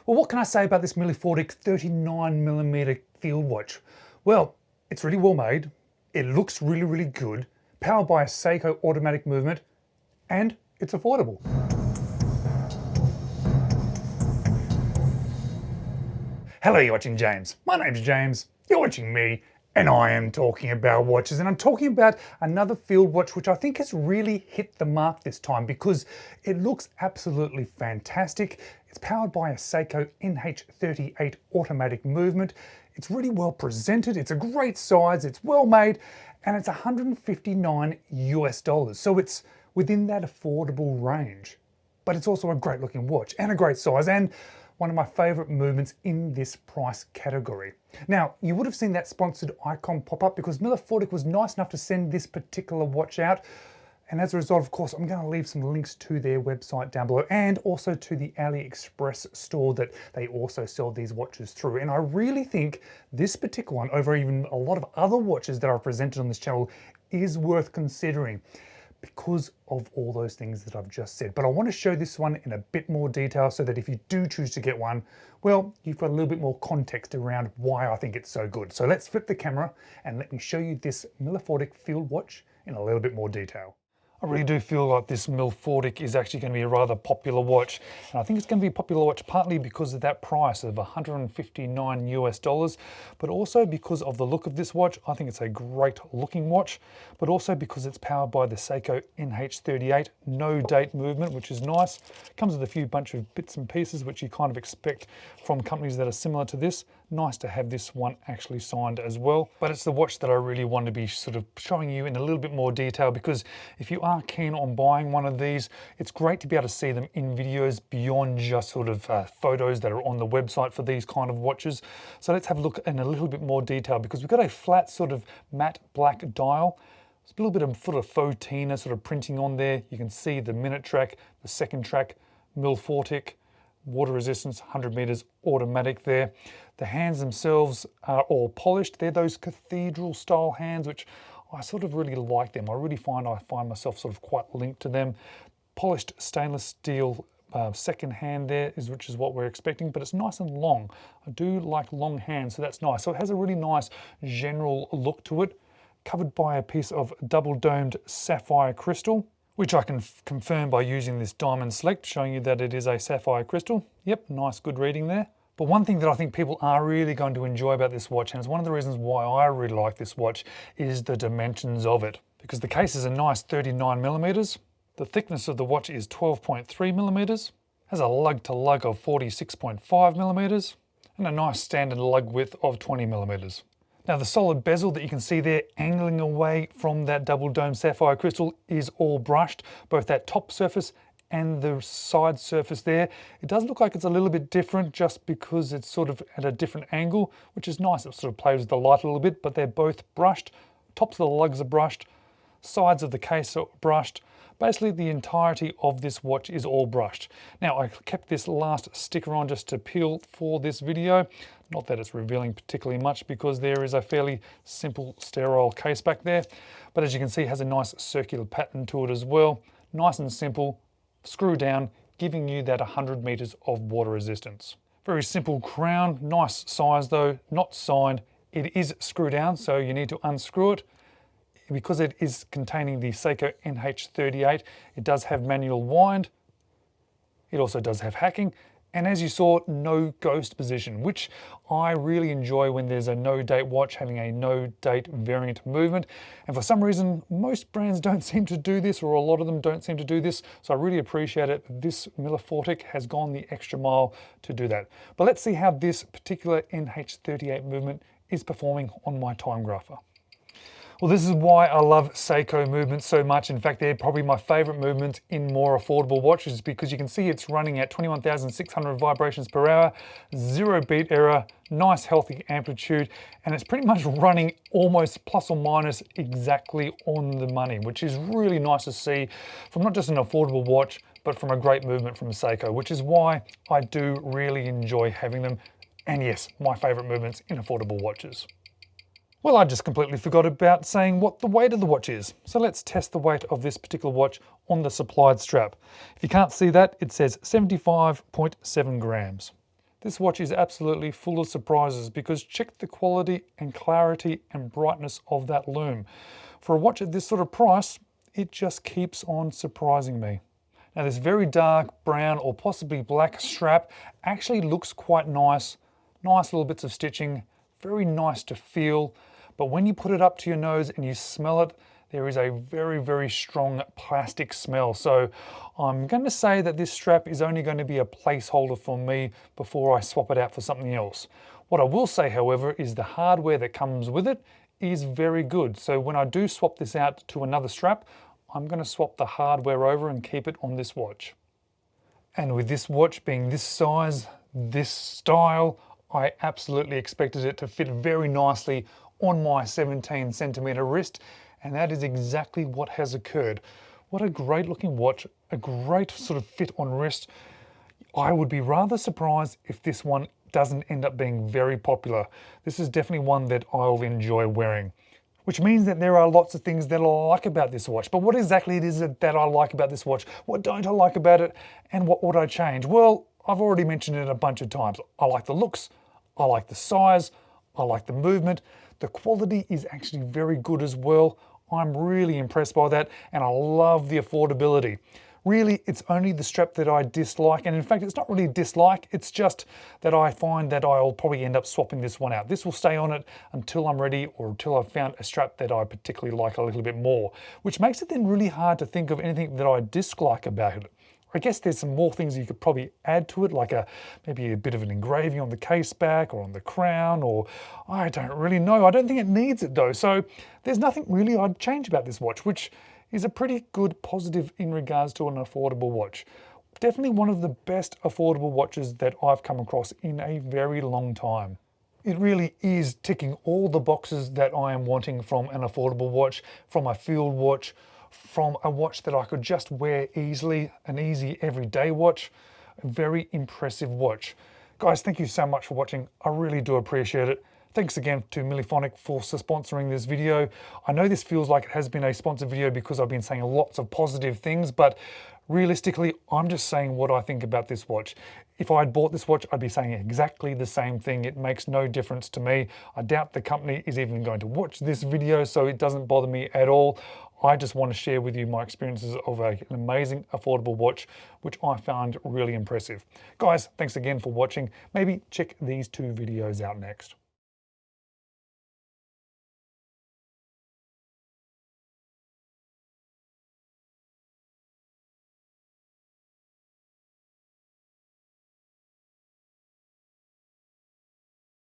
Well, what can I say about this Milifortic 39mm field watch? Well, it's really well made, it looks really, really good, powered by a Seiko automatic movement, and it's affordable. Hello, you're watching James. My name's James, you're watching me, and I am talking about watches. And I'm talking about another field watch which I think has really hit the mark this time because it looks absolutely fantastic. It's powered by a Seiko NH38 automatic movement. It's really well presented, it's a great size, it's well made, and it's $159 US. So it's within that affordable range. But it's also a great looking watch and a great size, and one of my favorite movements in this price category. Now, you would have seen that sponsored icon pop up because Milifortic was nice enough to send this particular watch out. And as a result, of course, I'm going to leave some links to their website down below and also to the Aliexpress store that they also sell these watches through. And I really think this particular one, over even a lot of other watches that I've presented on this channel, is worth considering because of all those things that I've just said. But I want to show this one in a bit more detail so that if you do choose to get one, well, you've got a little bit more context around why I think it's so good. So let's flip the camera and let me show you this Milifortic field watch in a little bit more detail. I really do feel like this Milifortic is actually going to be a rather popular watch. And I think it's going to be a popular watch partly because of that price of $159 US, but also because of the look of this watch. I think it's a great looking watch, but also because it's powered by the Seiko NH38 no date movement, which is nice. Comes with a few bunch of bits and pieces, which you kind of expect from companies that are similar to this. Nice to have this one actually signed as well. But it's the watch that I really want to be sort of showing you in a little bit more detail, because if you are keen on buying one of these, it's great to be able to see them in videos beyond just sort of photos that are on the website for these kind of watches. So let's have a look in a little bit more detail, because we've got a flat sort of matte black dial. There's a little bit of sort of faux tina sort of printing on there. You can see the minute track, the second track, Milifortic, water resistance, 100 meters automatic there. The hands themselves are all polished. They're those cathedral style hands, which I sort of really like them. I find myself sort of quite linked to them. Polished stainless steel second hand there, which is what we're expecting, but it's nice and long. I do like long hands, so that's nice. So it has a really nice general look to it, covered by a piece of double domed sapphire crystal, which I can confirm by using this diamond select, showing you that it is a sapphire crystal. Yep, nice, good reading there. But one thing that I think people are really going to enjoy about this watch, and it's one of the reasons why I really like this watch, is the dimensions of it. Because the case is a nice 39 millimeters. The thickness of the watch is 12.3 millimeters, has a lug to lug of 46.5 millimeters, and a nice standard lug width of 20 millimeters. Now the solid bezel that you can see there angling away from that double dome sapphire crystal is all brushed, both that top surface and the side surface there. It does look like it's a little bit different just because it's sort of at a different angle, which is nice. It sort of plays with the light a little bit, but they're both brushed. Tops of the lugs are brushed, sides of the case are brushed. Basically the entirety of this watch is all brushed. Now I kept this last sticker on just to peel for this video. Not that it's revealing particularly much because there is a fairly simple sterile case back there. But as you can see, it has a nice circular pattern to it as well. Nice and simple, screw down, giving you that 100 meters of water resistance. Very simple crown, nice size though, not signed. It is screw down, so you need to unscrew it. Because it is containing the Seiko NH38, it does have manual wind. It also does have hacking. And as you saw, no ghost position, which I really enjoy when there's a no date watch having a no date variant movement. And for some reason, most brands don't seem to do this, or a lot of them don't seem to do this. So I really appreciate it. This Milifortic has gone the extra mile to do that. But let's see how this particular NH38 movement is performing on my time grapher. Well, this is why I love Seiko movements so much. In fact, they're probably my favorite movements in more affordable watches, because you can see it's running at 21,600 vibrations per hour, 0 beat error, nice healthy amplitude, and it's pretty much running almost plus or minus exactly on the money, which is really nice to see from not just an affordable watch, but from a great movement from Seiko, which is why I do really enjoy having them. And yes, my favorite movements in affordable watches. Well, I just completely forgot about saying what the weight of the watch is. So let's test the weight of this particular watch on the supplied strap. If you can't see that, it says 75.7 grams. This watch is absolutely full of surprises because check the quality and clarity and brightness of that lume. For a watch at this sort of price, it just keeps on surprising me. Now this very dark brown or possibly black strap actually looks quite nice. Nice little bits of stitching, very nice to feel. But when you put it up to your nose and you smell it, there is a very, very strong plastic smell. So I'm going to say that this strap is only going to be a placeholder for me before I swap it out for something else. What I will say, however, is the hardware that comes with it is very good. So when I do swap this out to another strap, I'm going to swap the hardware over and keep it on this watch. And with this watch being this size, this style, I absolutely expected it to fit very nicely on my 17-centimeter wrist, and that is exactly what has occurred. What a great looking watch, a great sort of fit on wrist. I would be rather surprised if this one doesn't end up being very popular. This is definitely one that I'll enjoy wearing. Which means that there are lots of things that I like about this watch. But what exactly it is that I like about this watch? What don't I like about it? And what would I change? Well, I've already mentioned it a bunch of times. I like the looks, I like the size, I like the movement. The quality is actually very good as well. I'm really impressed by that, and I love the affordability. Really, it's only the strap that I dislike, and in fact, it's not really dislike, it's just that I find that I'll probably end up swapping this one out. This will stay on it until I'm ready or until I've found a strap that I particularly like a little bit more, which makes it then really hard to think of anything that I dislike about it. I guess there's some more things you could probably add to it, like maybe a bit of an engraving on the case back or on the crown, or I don't really know. I don't think it needs it though. So there's nothing really I'd change about this watch, which is a pretty good positive in regards to an affordable watch. Definitely one of the best affordable watches that I've come across in a very long time. It really is ticking all the boxes that I am wanting from an affordable watch, from a field watch, from a watch that I could just wear easily, an easy everyday watch. A very impressive watch. Guys, thank you so much for watching. I really do appreciate it. Thanks again to Milifortic for sponsoring this video. I know this feels like it has been a sponsored video because I've been saying lots of positive things, but realistically, I'm just saying what I think about this watch. If I had bought this watch, I'd be saying exactly the same thing. It makes no difference to me. I doubt the company is even going to watch this video, so it doesn't bother me at all. I just want to share with you my experiences of an amazing affordable watch, which I found really impressive. Guys, thanks again for watching. Maybe check these two videos out next.